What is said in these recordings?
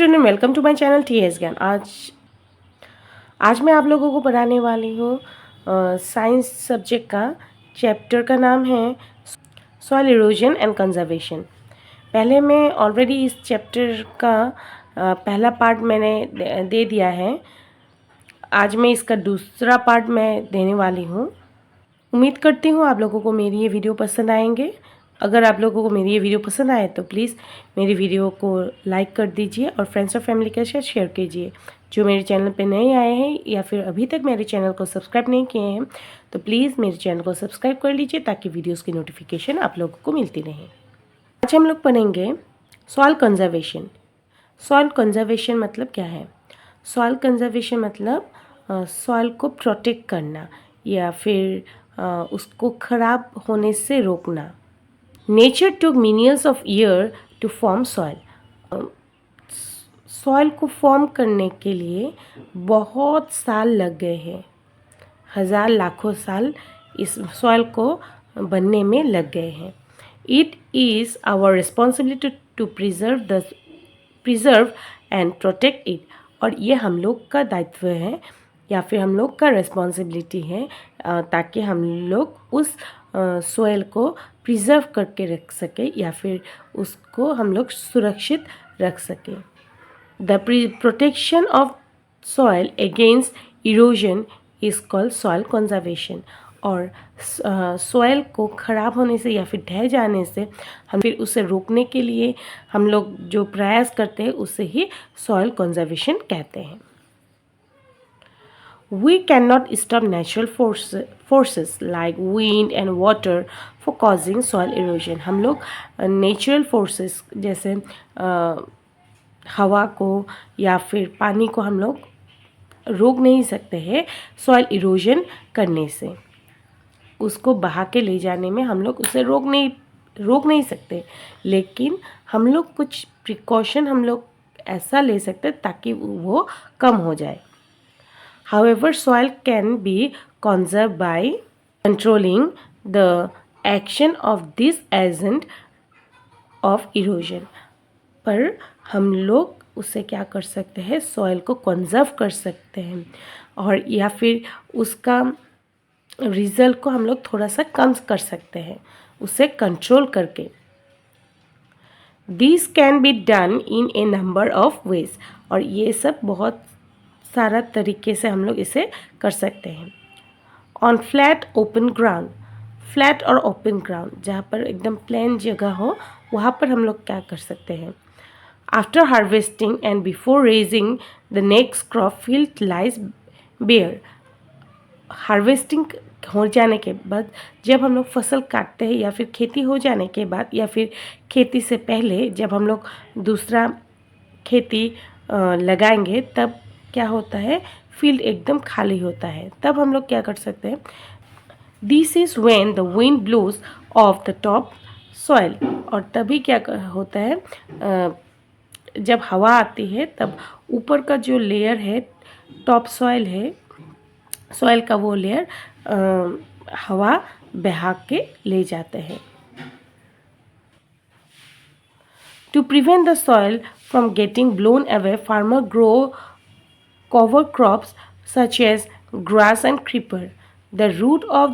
Student, welcome to my channel TS Gyan. आज मैं आप लोगों को पढ़ाने वाली हूँ साइंस सब्जेक्ट का चैप्टर का नाम है सॉइल इरोजन एंड कंजर्वेशन। पहले मैं ऑलरेडी इस चैप्टर का पहला पार्ट मैंने दे दिया है। आज मैं इसका दूसरा पार्ट मैं देने वाली हूँ। उम्मीद करती हूँ आप लोगों को मेरी ये वीडियो पसंद आएंगे। अगर आप लोगों को मेरी ये वीडियो पसंद आए तो प्लीज़ मेरी वीडियो को लाइक कर दीजिए और फ्रेंड्स और फैमिली के साथ शेयर कीजिए। जो मेरे चैनल पे नए आए हैं या फिर अभी तक मेरे चैनल को सब्सक्राइब नहीं किए हैं तो प्लीज़ मेरे चैनल को सब्सक्राइब कर लीजिए ताकि वीडियोज़ की नोटिफिकेशन आप लोगों को मिलती रहे। आज हम लोग पढ़ेंगे सॉइल कंजर्वेशन। सॉइल कंजर्वेशन मतलब क्या है? सॉइल कंजर्वेशन मतलब सॉइल को प्रोटेक्ट करना या फिर उसको ख़राब होने से रोकना। Nature took millions of year to form soil. Soil को फॉर्म करने के लिए बहुत साल लग गए हैं, हज़ार लाखों साल इस सॉइल को बनने में लग गए हैं। It is our responsibility to preserve and protect it. और ये हम लोग का दायित्व है या फिर हम लोग का रिस्पॉन्सिबिलिटी है ताकि हम लोग उस सॉइल को प्रिजर्व करके रख सके या फिर उसको हम लोग सुरक्षित रख सके। The protection of soil against erosion is called soil conservation. और सॉइल को ख़राब होने से या फिर ढह जाने से हम फिर उसे रोकने के लिए हम लोग जो प्रयास करते हैं उसे ही सॉइल कंजर्वेशन कहते हैं। We cannot stop natural forces like wind and water for causing soil erosion. हम लोग नेचुरल फोर्सेस जैसे हवा को या फिर पानी को हम लोग रोक नहीं सकते हैं सॉइल इरोजन करने से। उसको बहा के ले जाने में हम लोग उसे रोक नहीं सकते, लेकिन हम लोग कुछ प्रिकॉशन हम लोग ऐसा ले सकते ताकि वो कम हो जाए। However, soil can be conserved by controlling the action of this agent of erosion. पर हम लोग उससे क्या कर सकते हैं? सॉइल को कंजर्व कर सकते हैं और या फिर उसका रिजल्ट को हम लोग थोड़ा सा कम कर सकते हैं उसे कंट्रोल करके। This can be done in a number of ways. और ये सब बहुत सारा तरीके से हम लोग इसे कर सकते हैं। On flat open ground, flat और ओपन ग्राउंड जहाँ पर एकदम प्लेन जगह हो वहाँ पर हम लोग क्या कर सकते हैं? After harvesting and before raising the next crop field lies bare. Harvesting हो जाने के बाद जब हम लोग फसल काटते हैं या फिर खेती हो जाने के बाद या फिर खेती से पहले जब हम लोग दूसरा खेती लगाएंगे तब क्या होता है? फील्ड एकदम खाली होता है। तब हम लोग क्या कर सकते हैं? This is when the wind blows off the top soil. और तभी क्या होता है? जब हवा आती है तब ऊपर का जो लेयर है टॉप सॉइल है, सॉइल का वो लेयर हवा बहा के ले जाते हैं। To prevent the soil from getting blown away, farmer grow cover crops such as grass and creeper. The root of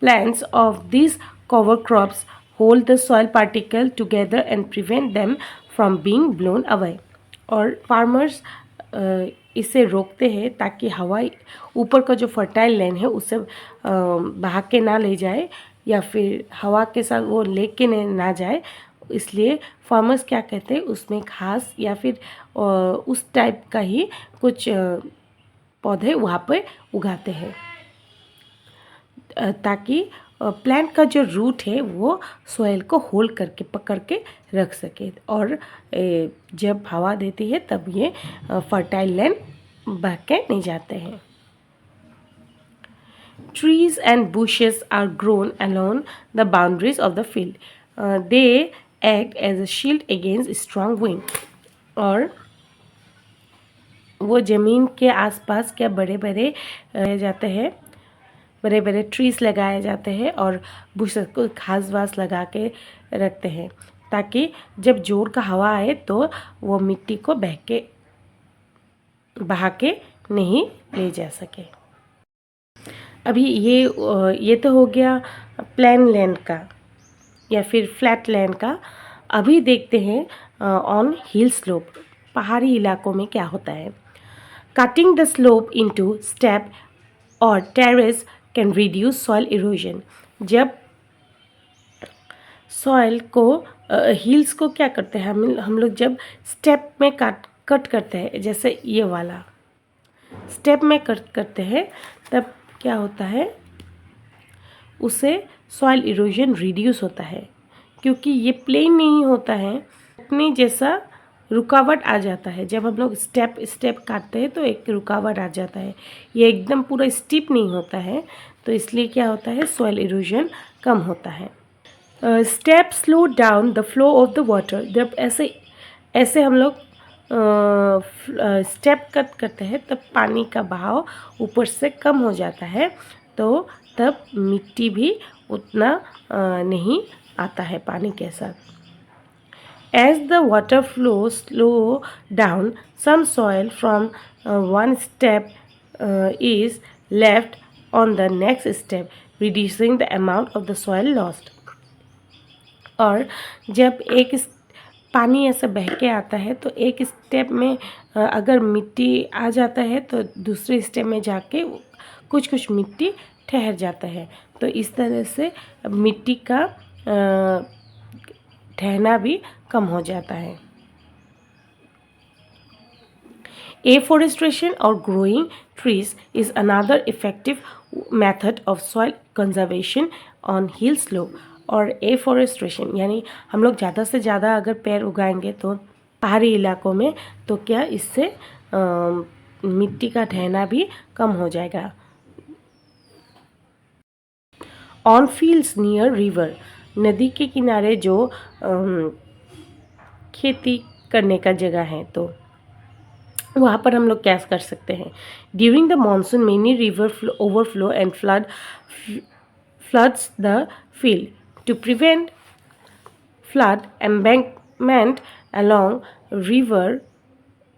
plants of these cover crops hold the soil particle together and prevent them from being blown away. और farmers इसे रोकते हैं ताकि हवा ऊपर का जो fertile land है उसे बहा के ना ले जाए या फिर हवा के साथ वो लेके ना जाए। इसलिए फार्मर्स क्या कहते हैं? उसमें घास या फिर उस टाइप का ही कुछ पौधे वहाँ पे उगाते हैं ताकि प्लांट का जो रूट है वो सॉइल को होल्ड करके पकड़ के रख सके और जब हवा देती है तब ये फर्टाइल लैंड बह के नहीं जाते हैं। Trees and bushes are grown along the boundaries of the field. They act as a shield against strong wind. और वो ज़मीन के आसपास क्या बड़े बड़े जाते हैं, बड़े बड़े ट्रीज लगाए जाते हैं और बुश को घास वास लगा के रखते हैं ताकि जब जोर का हवा आए तो वो मिट्टी को बहा के नहीं ले जा सके। अभी ये तो हो गया प्लेन लैंड का या फिर फ्लैट लैंड का। अभी देखते हैं ऑन हिल स्लोप, पहाड़ी इलाकों में क्या होता है। Cutting the slope into step और terrace can reduce soil erosion. जब सॉइल को हिल्स को क्या करते हैं हम लोग जब स्टेप में कट करते हैं, जैसे ये वाला स्टेप में कट करते हैं, तब क्या होता है, उससे सॉइल इरोजन रिड्यूस होता है। क्योंकि ये प्लेन नहीं होता है, अपने जैसा रुकावट आ जाता है। जब हम लोग स्टेप काटते हैं तो एक रुकावट आ जाता है, ये एकदम पूरा स्टीप नहीं होता है, तो इसलिए क्या होता है, सॉइल इरोजन कम होता है। Step slow down the flow of the water. जब ऐसे हम लोग स्टेप कट करते हैं तब पानी का बहाव ऊपर से कम हो जाता है, तो तब मिट्टी भी उतना नहीं आता है पानी के साथ। As the water flows slow down, some soil from one step is left on the next step, reducing the amount of the soil lost. और जब पानी ऐसे बह के आता है तो एक स्टेप में अगर मिट्टी आ जाता है तो दूसरे स्टेप में जाके कुछ मिट्टी ठहर जाता है, तो इस तरह से मिट्टी का ठहरना भी कम हो जाता है। Afforestation or growing trees is another effective method of soil conservation on hill slope. और एफॉरेस्ट्रेशन यानी हम लोग ज़्यादा से ज़्यादा अगर पेड़ उगाएंगे तो पहाड़ी इलाकों में, तो क्या इससे मिट्टी का ढहना भी कम हो जाएगा। ऑन फील्ड्स नियर रिवर, नदी के किनारे जो खेती करने का जगह है तो वहाँ पर हम लोग क्या कर सकते हैं। During the monsoon many river overflow and floods the field. To prevent flood, embankment along river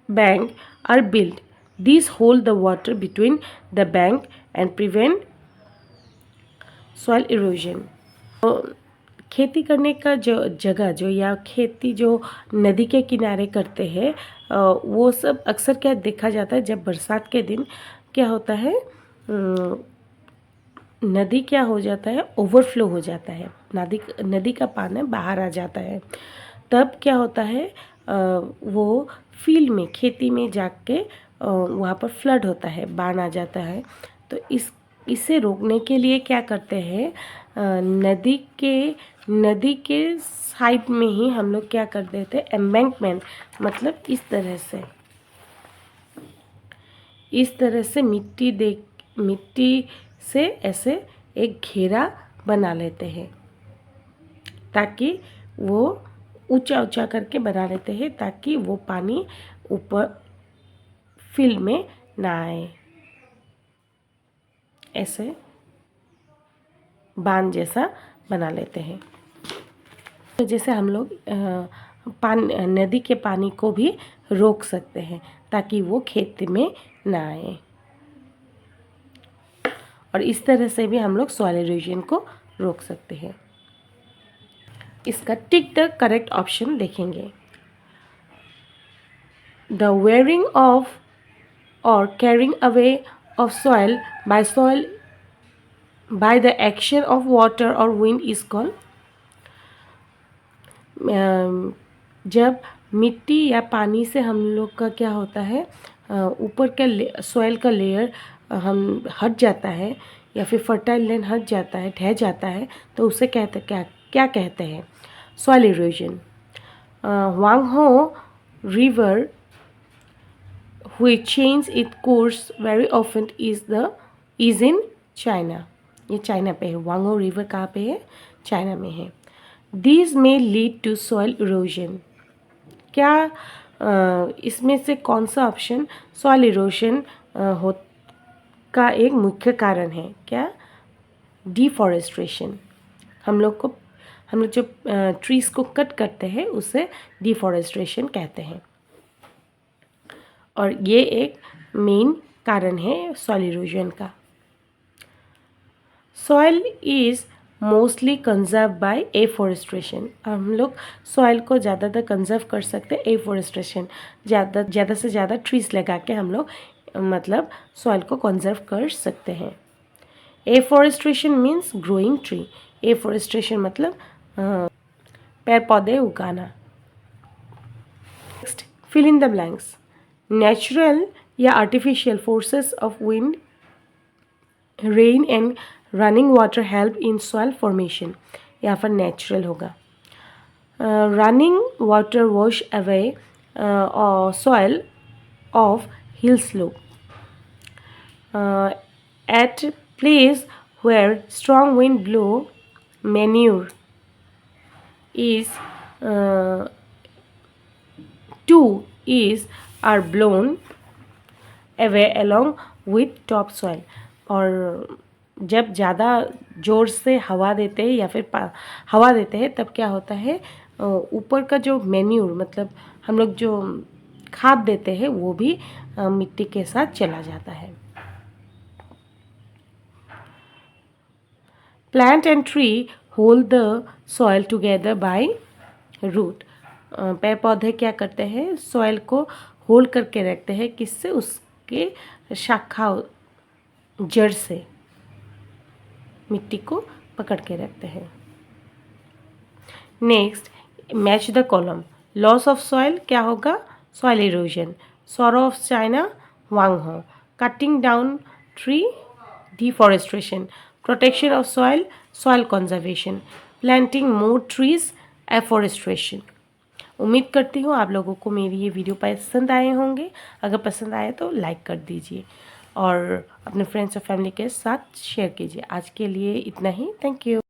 bank are built. These hold the water between the bank and prevent soil erosion. खेती करने का जो जगह जो या खेती जो नदी के किनारे करते हैं, वो सब अक्सर क्या देखा जाता है, जब बरसात के दिन क्या होता है, नदी क्या हो जाता है, ओवरफ्लो हो जाता है, नदी का पानी बाहर आ जाता है। तब क्या होता है, वो फील्ड में खेती में जाके वहाँ पर फ्लड होता है, बाढ़ आ जाता है। तो इसे रोकने के लिए क्या करते हैं, नदी के साइड में ही हम लोग क्या कर देते हैं, एम्बैंकमेंट, मतलब इस तरह से मिट्टी से ऐसे एक घेरा बना लेते हैं, ताकि वो ऊंचा करके बना लेते हैं ताकि वो पानी ऊपर फील्ड में ना आए। ऐसे बांध जैसा बना लेते हैं। तो जैसे हम लोग नदी के पानी को भी रोक सकते हैं ताकि वो खेती में ना आए, और इस तरह से भी हम लोग सॉइल इरोजन को रोक सकते हैं। इसका टिक द करेक्ट ऑप्शन देखेंगे। द वेयरिंग ऑफ और carrying away of soil by the action of water और विंड इज कॉल्ड। जब मिट्टी या पानी से हम लोग का क्या होता है, ऊपर का सॉइल का लेयर हम हट जाता है या फिर फर्टाइल लैंड हट जाता है, ढह जाता है, तो उसे क्या कहते हैं, soil erosion. Hwang Ho river which changes its course very often is in China. ये चाइना पे है। वांगहो रिवर कहाँ पे है, चाइना में है। These may lead to soil erosion. क्या इसमें से कौन सा ऑप्शन सॉइल इरोजन का एक मुख्य कारण है, क्या, डिफॉरेस्ट्रेशन। हम हम लोग जब ट्रीज़ को कट करते हैं उसे डिफॉरेस्टेशन कहते हैं, और ये एक मेन कारण है सॉइल इरोजन का। Soil is mostly conserve by afforestation. हम लोग सॉइल को ज़्यादातर कंजर्व कर सकते हैं एफॉरेस्टेशन, ज़्यादा से ज़्यादा ट्रीज़ लगा के हम लोग मतलब सॉइल को कंजर्व कर सकते हैं। Afforestation means growing tree. Afforestation मतलब पेड़ पौधे उगाना। Next, fill in the blanks. Natural या artificial forces of wind, rain and running water help in soil formation. यहाँ पर नेचुरल होगा। Running water wash away soil of hill slope. At place where strong wind blow, manure is are blown away along with top soil। और जब ज़्यादा ज़ोर से हवा देते हैं या फिर हवा देते हैं तब क्या होता है, ऊपर का जो मैन्यूर मतलब हम लोग जो खाद देते हैं वो भी मिट्टी के साथ चला जाता है। Plant and tree hold the soil together by root। पेड़ पौधे क्या करते हैं, सॉइल को होल्ड करके रखते हैं, किससे, उसके शाखा जड़ से मिट्टी को पकड़ के रखते हैं। Next, match the column. Loss of soil क्या होगा, soil erosion. Sorrow of China, Hwang Ho. Cutting down tree, deforestation. Protection of soil, soil conservation. Planting more trees, afforestation. उम्मीद करती हूँ आप लोगों को मेरी ये वीडियो पसंद आए होंगे। अगर पसंद आए तो लाइक कर दीजिए और अपने फ्रेंड्स और फैमिली के साथ शेयर कीजिए। आज के लिए इतना ही। Thank you.